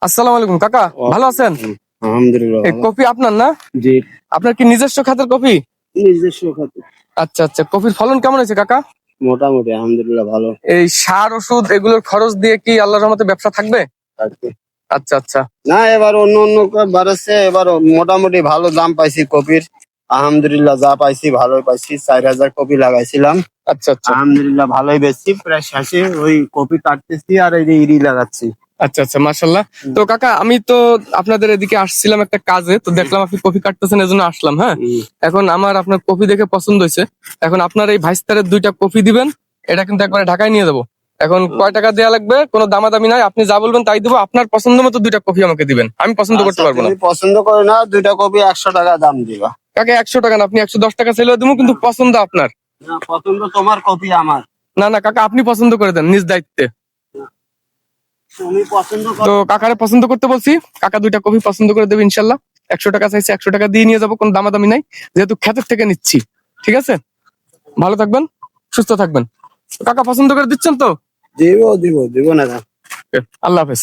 আসসালামু আলাইকুম কাকা, ভালো আছেন? আলহামদুলিল্লাহ এই ভালো। কফি আপনার না? জি, আপনার কি নিজস্ব খাতের কফি? নিজস্ব খাতে আচ্ছা আচ্ছা, কফির ফলন কেমন হয়েছে কাকা? মোটামুটি আলহামদুলিল্লাহ ভালো এই সার ওষুধ এগুলোর খরচ দিয়ে কি আল্লাহর রহমতে ব্যবসা থাকবে? থাকছে। আচ্ছা আচ্ছা না, এবার অন্য অন্য বাড়ছে, এবার মোটামুটি ভালো দাম পাইছি কপির। আলহামদুলিল্লাহ যা পাইছি ভালোই পাইছি। 4,000 কপি লাগাইছিলাম, আচ্ছা আচ্ছা আলহামদুলিল্লাহ ভালোই বেচছি। প্রায় শেষে ওই কপি কাটতেছি আর এই যে ইরি লাগাচ্ছি। আচ্ছা আচ্ছা, মাশাল্লাহ। তো কাকা, আমি তো আপনাদের এদিকে আসছিলাম একটা কাজে, তো দেখলাম আপনি কফি কাটতেছেন, এজন্য আসলাম। হ্যাঁ, এখন আমার আপনার কফি দেখে পছন্দ হয়েছে। এখন আপনার এই ভাইস্তারের 2টা কফি দিবেন, এটা কিন্তু একবারে ঢাকায় নিয়ে যাবো। এখন কয় টাকা দেয়া লাগবে? কোনো দামাদামি নাই, আপনি যা বলবেন তাই দেবো। আপনার পছন্দ মতো 2টা কফি আমাকে দিবেন, আমি পছন্দ করতে আচ্ছা, পারবো না। তুমি পছন্দ করো না, 2টা কপি 100 টাকা দাম দিবা। কাকা 100 টাকা না, আপনি 110 টাকা চাইলেও দেবো, কিন্তু পছন্দ আপনার। না, পছন্দ তোমার, কপি আমার। না না কাকা, আপনি পছন্দ করে দেন নিজ দায়িত্বে। তুমি পছন্দ তো করো। কাকারে পছন্দ করতে বলছি, কাকা 2টা কফি পছন্দ করে দেবে ইনশাল্লাহ। 100 টাকা চাইছে, 100 টাকা দিয়ে নিয়ে যাবো, কোনো দামাদামি নাই, যেহেতু ক্ষেতের থেকে নিচ্ছি। ঠিক আছে, ভালো থাকবেন, সুস্থ থাকবেন। কাকা পছন্দ করে দিচ্ছেন তো? দিব দিব দিব না। আল্লাহ হাফেজ।